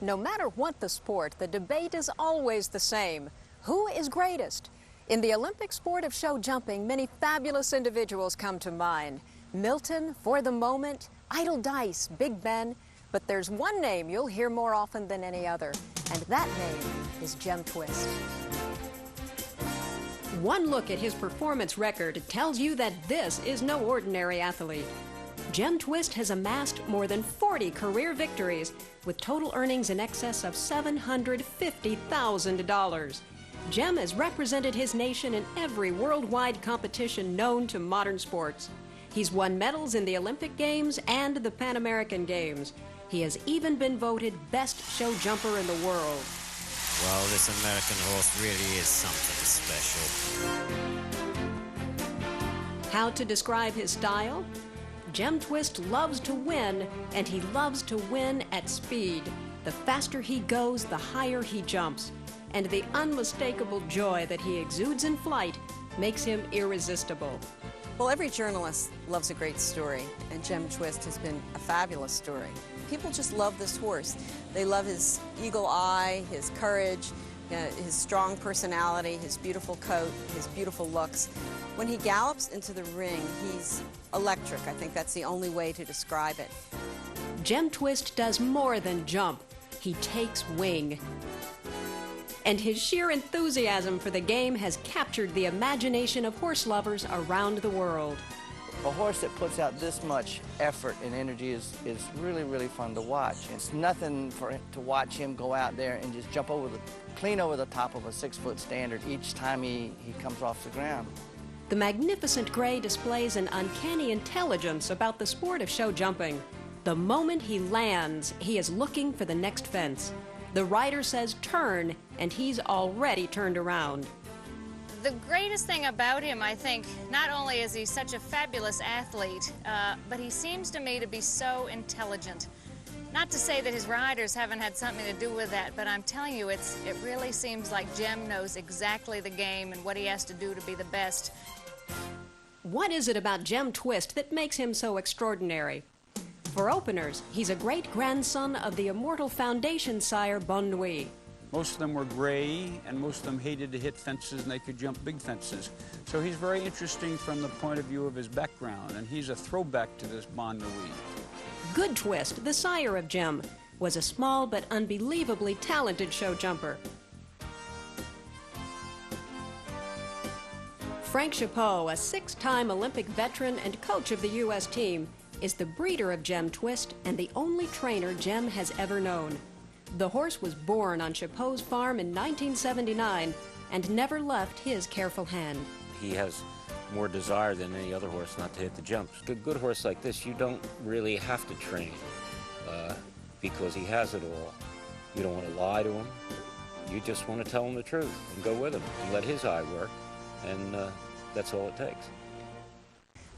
No matter what the sport, the debate is always the same. Who is greatest? In the Olympic sport of show jumping, many fabulous individuals come to mind. Milton, For the Moment, Idle Dice, Big Ben. But there's one name you'll hear more often than any other, and that name is Jem Twist. One look at his performance record tells you that this is no ordinary athlete. Jem Twist has amassed more than 40 career victories, with total earnings in excess of $750,000. Jem has represented his nation in every worldwide competition known to modern sports. He's won medals in the Olympic Games and the Pan American Games. He has even been voted best show jumper in the world. Well, this American horse really is something special. How to describe his style? Jem Twist loves to win, and he loves to win at speed. The faster he goes, the higher he jumps. And the unmistakable joy that he exudes in flight makes him irresistible. Well, every journalist loves a great story, and Jem Twist has been a fabulous story. People just love this horse. They love his eagle eye, his courage, his strong personality, his beautiful coat, his beautiful looks. When he gallops into the ring, he's electric. I think that's the only way to describe it. Jem Twist does more than jump. He takes wing. And his sheer enthusiasm for the game has captured the imagination of horse lovers around the world. A horse that puts out this much effort and energy is really, really fun to watch. It's nothing to watch him go out there and just jump clean over the top of a 6-foot standard each time he comes off the ground. The magnificent gray displays an uncanny intelligence about the sport of show jumping. The moment he lands, he is looking for the next fence. The rider says turn, and he's already turned around. The greatest thing about him, I think, not only is he such a fabulous athlete, but he seems to me to be so intelligent. Not to say that his riders haven't had something to do with that, but I'm telling you, it really seems like Jem knows exactly the game and what he has to do to be the best. What is it about Jem Twist that makes him so extraordinary? For openers, he's a great-grandson of the immortal foundation sire Bon Nuit. Most of them were gray, and most of them hated to hit fences, and they could jump big fences. So he's very interesting from the point of view of his background, and he's a throwback to this Bon Nuit. Good Twist, the sire of Jem, was a small but unbelievably talented show jumper. Frank Chapeau, a 6-time Olympic veteran and coach of the U.S. team, is the breeder of Jem Twist and the only trainer Jem has ever known. The horse was born on Chapeau's farm in 1979 and never left his careful hand. He has more desire than any other horse not to hit the jumps. A good horse like this, you don't really have to train because he has it all. You don't want to lie to him. You just want to tell him the truth and go with him and let his eye work, and that's all it takes.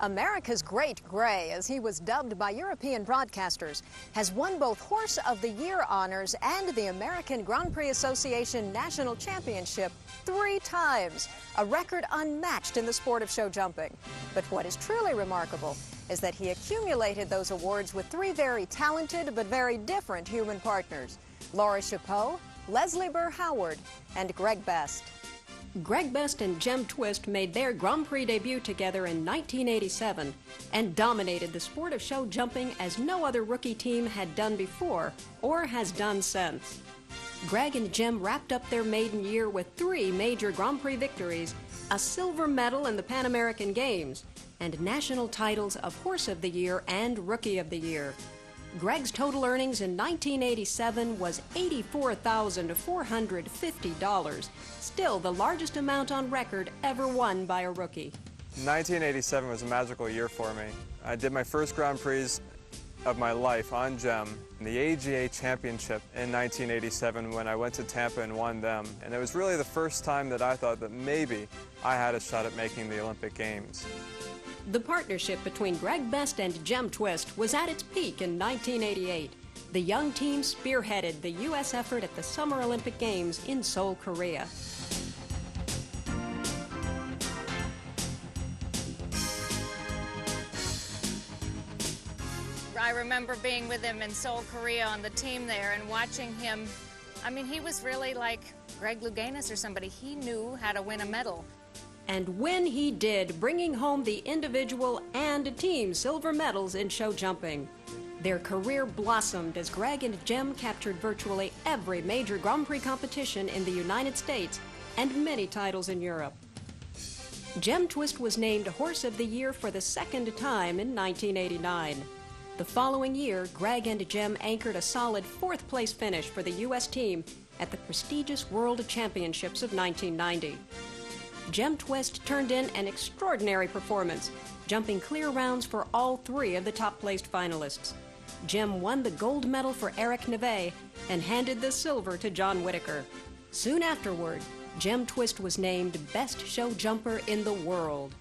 America's Great Gray, as he was dubbed by European broadcasters, has won both Horse of the Year honors and the American Grand Prix Association National Championship 3 times, a record unmatched in the sport of show jumping. But what is truly remarkable is that he accumulated those awards with 3 very talented but very different human partners: Laura Chapeau, Leslie Burr Howard, and Greg Best. Greg Best and Jem Twist made their Grand Prix debut together in 1987 and dominated the sport of show jumping as no other rookie team had done before or has done since. Greg and Jem wrapped up their maiden year with 3 major Grand Prix victories, a silver medal in the Pan American Games, and national titles of Horse of the Year and Rookie of the Year. Greg's total earnings in 1987 was $84,450, still the largest amount on record ever won by a rookie. 1987 was a magical year for me. I did my first Grand Prix of my life on Jem in the AGA Championship in 1987 when I went to Tampa and won them. And it was really the first time that I thought that maybe I had a shot at making the Olympic Games. The partnership between Greg Best and Jem Twist was at its peak in 1988. The young team spearheaded the U.S. effort at the Summer Olympic Games in Seoul, Korea. I remember being with him in Seoul, Korea on the team there and watching him. I mean, he was really like Greg Louganis or somebody. He knew how to win a medal. And when he did, bringing home the individual and team silver medals in show jumping. Their career blossomed as Greg and Jem captured virtually every major Grand Prix competition in the United States and many titles in Europe. Jem Twist was named Horse of the Year for the second time in 1989. The following year, Greg and Jem anchored a solid fourth-place finish for the U.S. team at the prestigious World Championships of 1990. Jem Twist turned in an extraordinary performance, jumping clear rounds for all three of the top-placed finalists. Jem won the gold medal for Eric Neve and handed the silver to John Whitaker. Soon afterward, Jem Twist was named Best Show Jumper in the world.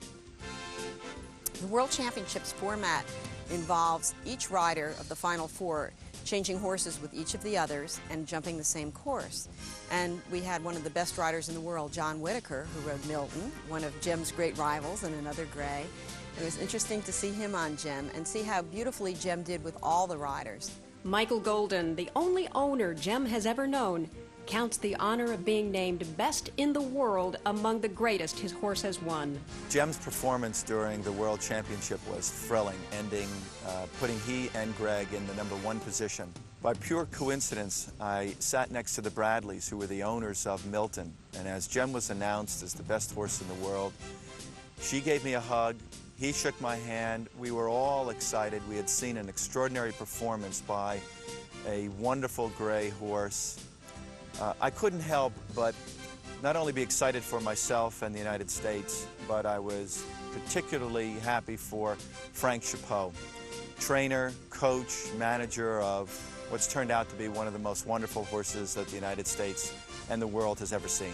The World Championships format involves each rider of the Final Four changing horses with each of the others and jumping the same course. And we had one of the best riders in the world, John Whitaker, who rode Milton, one of Jem's great rivals and another gray. It was interesting to see him on Jem and see how beautifully Jem did with all the riders. Michael Golden, the only owner Jem has ever known, counts the honor of being named best in the world among the greatest his horse has won. Jem's performance during the World Championship was thrilling, putting he and Greg in the #1 position. By pure coincidence, I sat next to the Bradleys, who were the owners of Milton, and as Jem was announced as the best horse in the world, she gave me a hug, he shook my hand, we were all excited. We had seen an extraordinary performance by a wonderful gray horse. I couldn't help but not only be excited for myself and the United States, but I was particularly happy for Frank Chapeau, trainer, coach, manager of what's turned out to be one of the most wonderful horses that the United States and the world has ever seen.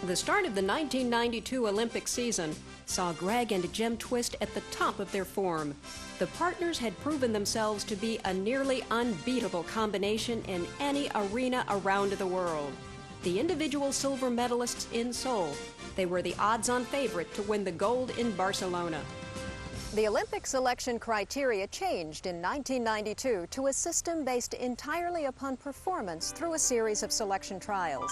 The start of the 1992 Olympic season saw Greg and Jem Twist at the top of their form. The partners had proven themselves to be a nearly unbeatable combination in any arena around the world. The individual silver medalists in Seoul, they were the odds-on favorite to win the gold in Barcelona. The Olympic selection criteria changed in 1992 to a system based entirely upon performance through a series of selection trials.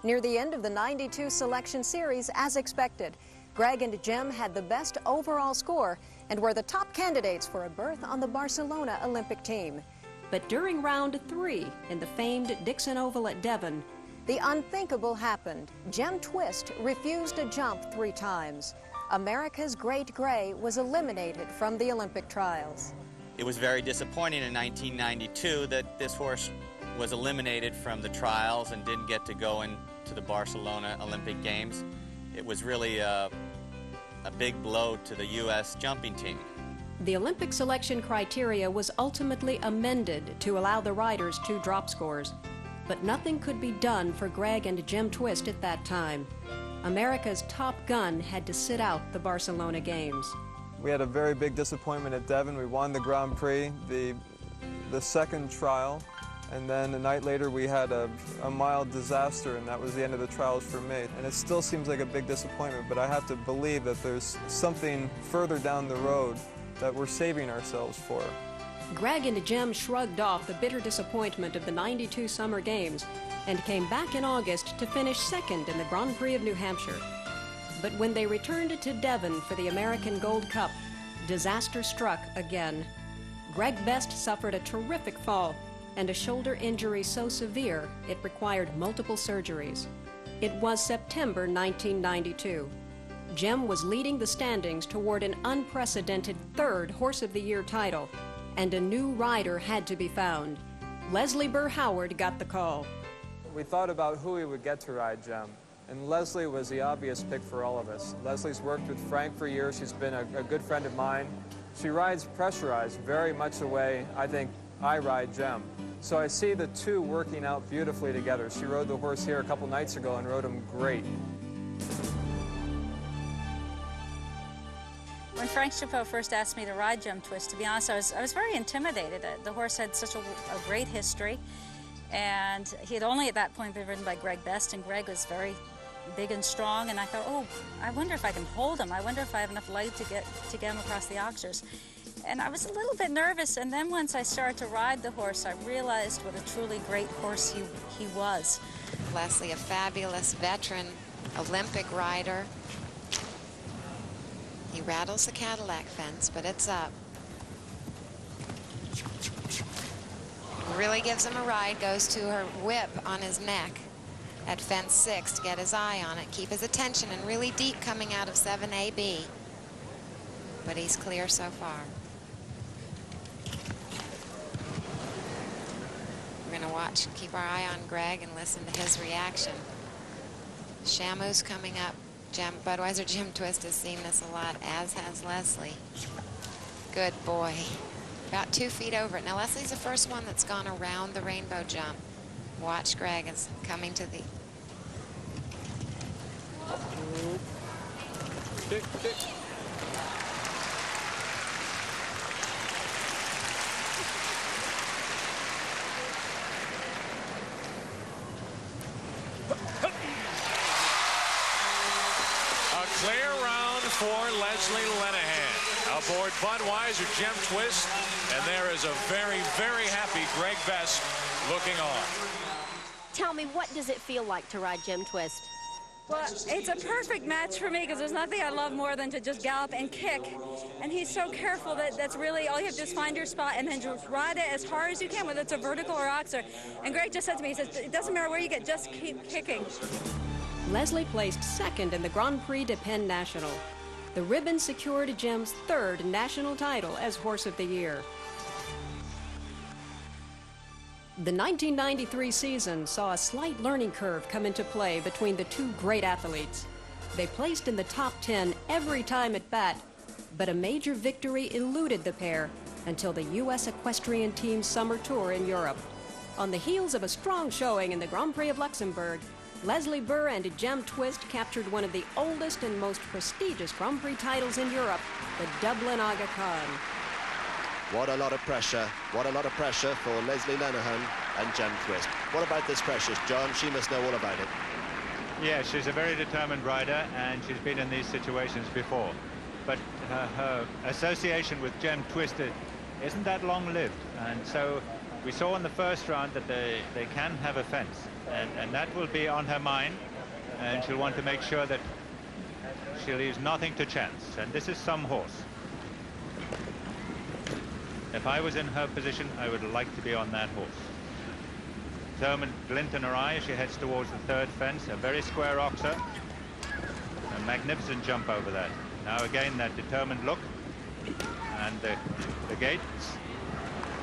Near the end of the 92 selection series, as expected, Greg and Jem had the best overall score and were the top candidates for a berth on the Barcelona Olympic team. But during round 3 in the famed Dixon Oval at Devon, the unthinkable happened. Jem Twist refused to jump 3 times. America's Great Gray was eliminated from the Olympic trials. It was very disappointing in 1992 that this horse was eliminated from the trials and didn't get to go into the Barcelona Olympic Games. It was really a big blow to the U.S. jumping team. The Olympic selection criteria was ultimately amended to allow the riders 2 drop scores. But nothing could be done for Greg and Jem Twist at that time. America's top gun had to sit out the Barcelona Games. We had a very big disappointment at Devon. We won the Grand Prix, the second trial, and then a night later we had a mild disaster, and that was the end of the trials for me. And it still seems like a big disappointment, but I have to believe that there's something further down the road that we're saving ourselves for. Greg and Jem shrugged off the bitter disappointment of the 92 Summer Games and came back in August to finish second in the Grand Prix of New Hampshire. But when they returned to Devon for the American Gold Cup, disaster struck again. Greg Best suffered a terrific fall and a shoulder injury so severe it required multiple surgeries. It was September 1992. Jem was leading the standings toward an unprecedented 3rd Horse of the Year title, and a new rider had to be found. Leslie Burr Howard got the call. We thought about who we would get to ride Jem, and Leslie was the obvious pick for all of us. Leslie's worked with Frank for years. She's been a good friend of mine. She rides pressurized, very much the way I think I ride Jem. So I see the two working out beautifully together. She rode the horse here a couple nights ago and rode him great. When Frank Chapeau first asked me to ride Jem Twist, to be honest, I was very intimidated. The horse had such a great history, and he had only at that point been ridden by Greg Best, and Greg was very big and strong, and I thought, oh, I wonder if I can hold him. I wonder if I have enough light to get him across the oxers. And I was a little bit nervous, and then once I started to ride the horse, I realized what a truly great horse he was. Leslie, a fabulous veteran Olympic rider. He rattles the Cadillac fence, but it's up. Really gives him a ride, goes to her whip on his neck at fence 6 to get his eye on it, keep his attention, and really deep coming out of 7AB. But he's clear so far. We're going to watch, keep our eye on Greg and listen to his reaction. Shamu's coming up. Budweiser Jim Twist has seen this a lot, as has Leslie. Good boy. About 2 feet over it. Now Leslie's the first one that's gone around the rainbow jump. Watch Greg is coming to the... Kick, kick. Clear round for Leslie Lenehan aboard Budweiser Jim Twist, and there is a very, very happy Greg Best looking on. Tell me, what does it feel like to ride Jim Twist? Well, it's a perfect match for me because there's nothing I love more than to just gallop and kick. And he's so careful that that's really all you have to do is find your spot and then just ride it as hard as you can, whether it's a vertical or oxer. And Greg just said to me, he says, it doesn't matter where you get, just keep kicking. Leslie placed second in the Grand Prix de Penn National. The ribbon secured Jim's 3rd national title as Horse of the Year. The 1993 season saw a slight learning curve come into play between the two great athletes. They placed in the top 10 every time at bat, but a major victory eluded the pair until the U.S. equestrian team's summer tour in Europe. On the heels of a strong showing in the Grand Prix of Luxembourg, Leslie Burr and Jim Twist captured one of the oldest and most prestigious Grand Prix titles in Europe, the Dublin Aga Khan. What a lot of pressure. What a lot of pressure for Leslie Lenehan and Jim Twist. What about this pressure, John? She must know all about it. Yeah, she's a very determined rider, and she's been in these situations before. But her association with Jim Twist isn't that long-lived. And so we saw in the first round that they can have a fence. And that will be on her mind, and she'll want to make sure that she leaves nothing to chance. And this is some horse. If I was in her position, I would like to be on that horse. Determined glint in her eye as she heads towards the 3rd fence. A very square oxer. A magnificent jump over that. Now again, that determined look. And the gate.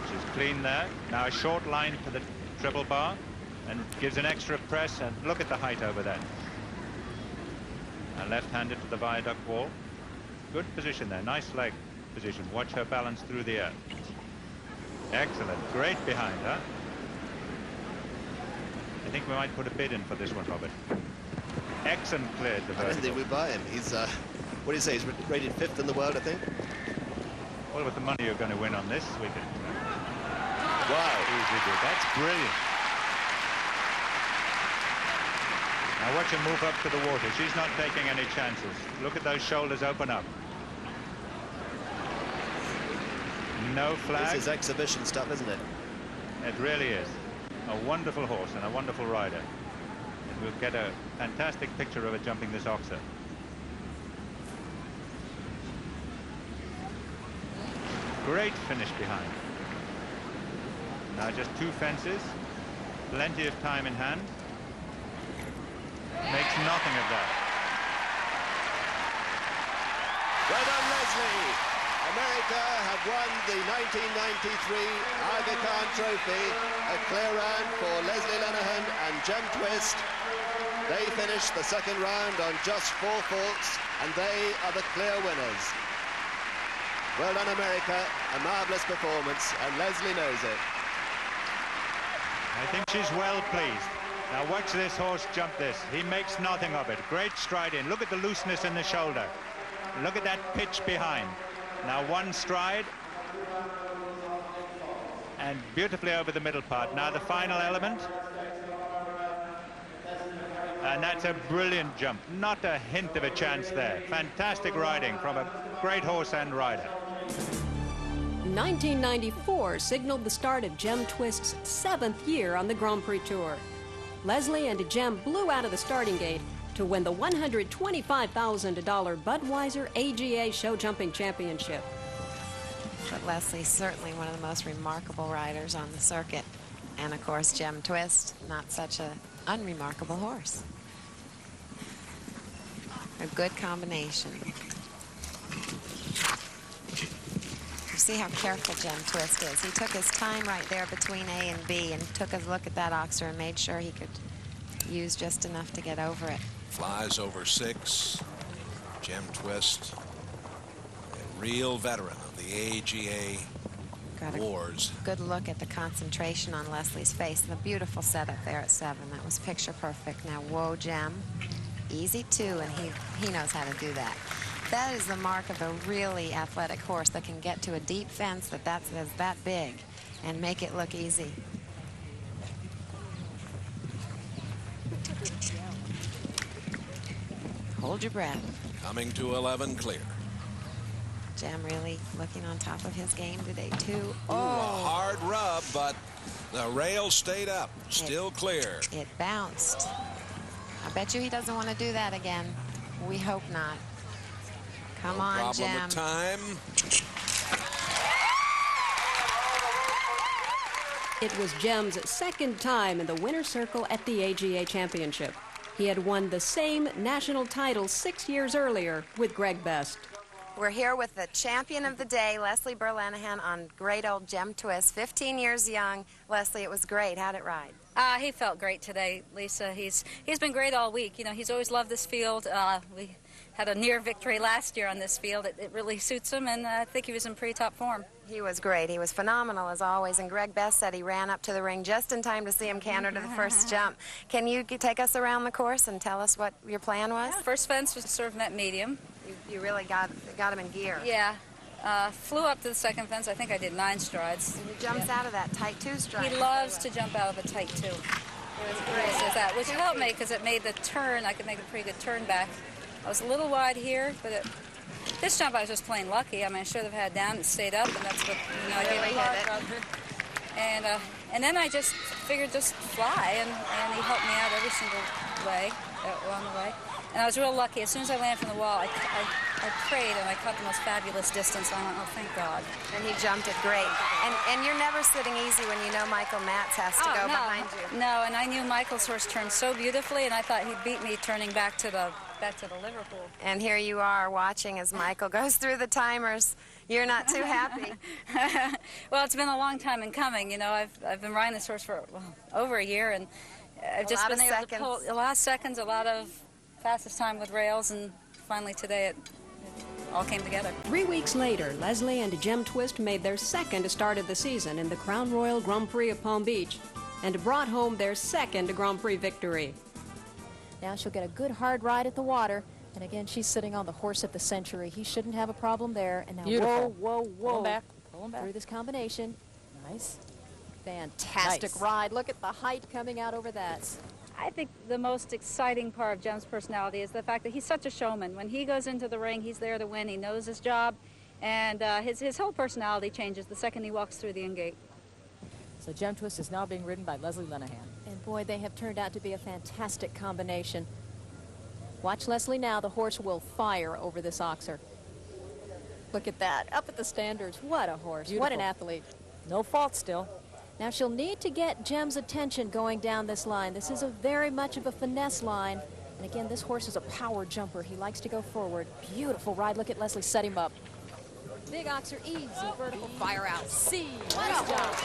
She's clean there. Now a short line to the triple bar. And gives an extra press, and look at the height over that. And left-handed to the viaduct wall. Good position there, nice leg position. Watch her balance through the air. Excellent, great behind her. I think we might put a bid in for this one, Robert. Excellent cleared the vertical. I don't think we buy him. He's, what do you say, he's rated 5th in the world, I think? Well, with the money you're going to win on this, we can... Wow. Easy do. That's brilliant. Now watch her move up to the water. She's not taking any chances. Look at those shoulders open up. No flag. This is exhibition stuff, isn't it? It really is. A wonderful horse and a wonderful rider. And we'll get a fantastic picture of her jumping this oxer. Great finish behind. Now just 2 fences. Plenty of time in hand. Makes nothing of that. Well done, Leslie. America have won the 1993 Aga Khan Trophy. A clear round for Leslie Lenehan and Jim Twist. They finished the 2nd round on just 4 faults, and they are the clear winners. Well done, America. A marvellous performance, and Leslie knows it. I think she's well pleased. Now watch this horse jump this. He makes nothing of it. Great stride in. Look at the looseness in the shoulder. Look at that pitch behind. Now 1 stride. And beautifully over the middle part. Now the final element. And that's a brilliant jump. Not a hint of a chance there. Fantastic riding from a great horse and rider. 1994 signaled the start of Jem Twist's 7th year on the Grand Prix Tour. Leslie and Jem blew out of the starting gate to win the $125,000 Budweiser AGA Show Jumping Championship. But Leslie's certainly one of the most remarkable riders on the circuit. And of course, Jem Twist, not such an unremarkable horse. A good combination. You see how careful Jem Twist is. He took his time right there between A and B and took a look at that oxer and made sure he could use just enough to get over it. Flies over 6. Jem Twist, a real veteran of the AGA wars. Good look at the concentration on Leslie's face and the beautiful setup there at 7. That was picture perfect. Now, whoa, Jem. Easy 2, and he knows how to do that. That is the mark of a really athletic horse that can get to a deep fence that's that big and make it look easy. Hold your breath. Coming to 11 clear. Jem really looking on top of his game today, too. Ooh, a hard rub, but the rail stayed up. Still clear. It bounced. I bet you he doesn't want to do that again. We hope not. Come on, Jem. Problem with time. It was Jem's 2nd time in the winner's circle at the AGA Championship. He had won the same national title 6 years earlier with Greg Best. We're here with the champion of the day, Leslie Berlanahan, on great old Jem Twist, 15 years young. Leslie, it was great. How'd it ride? He felt great today, Lisa. He's been great all week. You know, he's always loved this field. We had a near victory last year on this field. It really suits him, and I think he was in pretty top form. He was great. He was phenomenal as always, and Greg Best said he ran up to the ring just in time to see him canter to the first jump. Can you take us around the course and tell us what your plan was? Yeah, first fence was sort of net medium. You really got him in gear. Yeah. Flew up to the second fence. I think I did 9 strides. And he jumps out of that tight 2 stride. He loves to jump out of a tight 2. It was great. Which helped me because it made the turn. I could make a pretty good turn back. I was a little wide here, but this jump I was just plain lucky. I mean, I should have had down and stayed up, and that's what, you know, I gave it hard. And then I just figured just fly, and he helped me out every single way along the way. And I was real lucky. As soon as I landed from the wall, I prayed, and I caught the most fabulous distance. I went, oh, thank God. And he jumped it great. And you're never sitting easy when you know Michael Matz has to go behind you. No, and I knew Michael's horse turned so beautifully, and I thought he'd beat me turning back to the Liverpool. And here you are watching as Michael goes through the timers. You're not too happy. Well, it's been a long time in coming. You know, I've been riding this horse for over a year, and I've just been able to pull a lot of seconds, a lot of fastest time with rails, and finally today it all came together. 3 weeks later, Leslie and Jem Twist made their 2nd start of the season in the Crown Royal Grand Prix of Palm Beach and brought home their 2nd Grand Prix victory. Now she'll get a good hard ride at the water. And again, she's sitting on the horse of the century. He shouldn't have a problem there. And now, beautiful. Whoa, Pull him back. Pull him back. Through this combination. Nice. Fantastic ride. Look at the height coming out over that. I think the most exciting part of Jem's personality is the fact that he's such a showman. When he goes into the ring, he's there to win. He knows his job, and his whole personality changes the second he walks through the in-gate. So Jem Twist is now being ridden by Leslie Lenahan. And boy, they have turned out to be a fantastic combination. Watch Leslie now. The horse will fire over this oxer. Look at that. Up at the standards. What a horse. Beautiful. What an athlete. No fault still. Now she'll need to get Jem's attention going down this line. This is very much of a finesse line. And again, this horse is a power jumper. He likes to go forward. Beautiful ride. Look at Leslie set him up. Big oxer, easy, vertical, fire out. C. Nice job.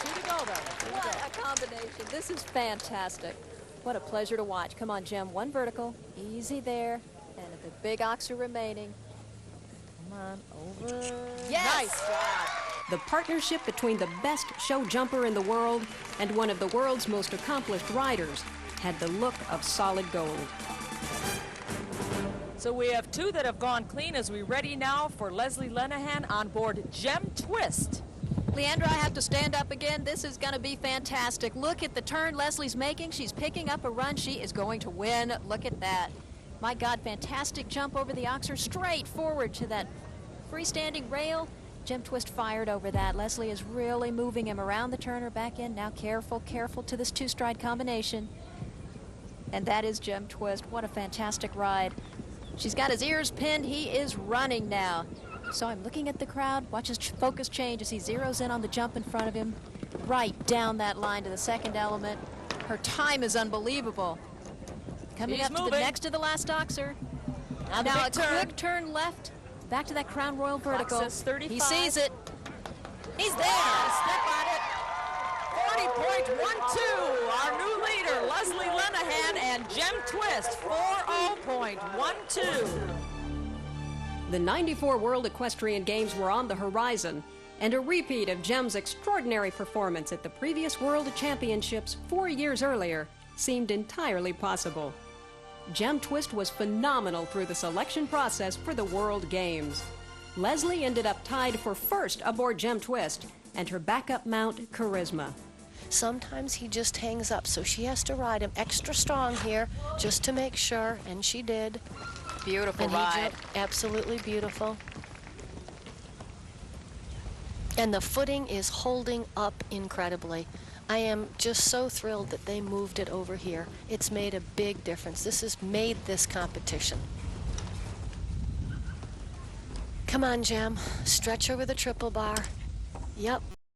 2 to go, though. What a combination. This is fantastic. What a pleasure to watch. Come on, Jem. 1 vertical. Easy there. And the big oxer remaining. Come on, over. Yes! Nice job. The partnership between the best show jumper in the world and one of the world's most accomplished riders had the look of solid gold. So we have 2 that have gone clean as we ready now for Leslie Lenahan on board Jem Twist. Leandra, I have to stand up again. This is going to be fantastic. Look at the turn Leslie's making. She's picking up a run. She is going to win. Look at that. My God, fantastic jump over the oxer, straight forward to that freestanding rail. Gem Twist fired over that. Leslie is really moving him around the turner, back in. Now careful, careful to this two-stride combination. And that is Gem Twist. What a fantastic ride. She's got his ears pinned. He is running now. So I'm looking at the crowd. Watch his focus change as he zeroes in on the jump in front of him. Right down that line to the second element. Her time is unbelievable. Coming He's up moving. to the next to the last oxer. Now a quick turn left. Back to that Crown Royal vertical. Clock says 35. He sees it. He's there. Step on it. 40.12. Our new leader, Leslie Lenahan and Gem Twist. 40.12. The 94 World Equestrian Games were on the horizon, and a repeat of Gem's extraordinary performance at the previous World Championships 4 years earlier seemed entirely possible. Gem Twist was phenomenal through the selection process for the World Games. Leslie ended up tied for first aboard Gem Twist, and her backup mount, Charisma. Sometimes he just hangs up, so she has to ride him extra strong here just to make sure, and she did. Beautiful And he ride. jumped absolutely beautiful. And the footing is holding up incredibly. I am just so thrilled that they moved it over here. It's made a big difference. This has made this competition. Come on, Gem. Stretch over the triple bar. Yep,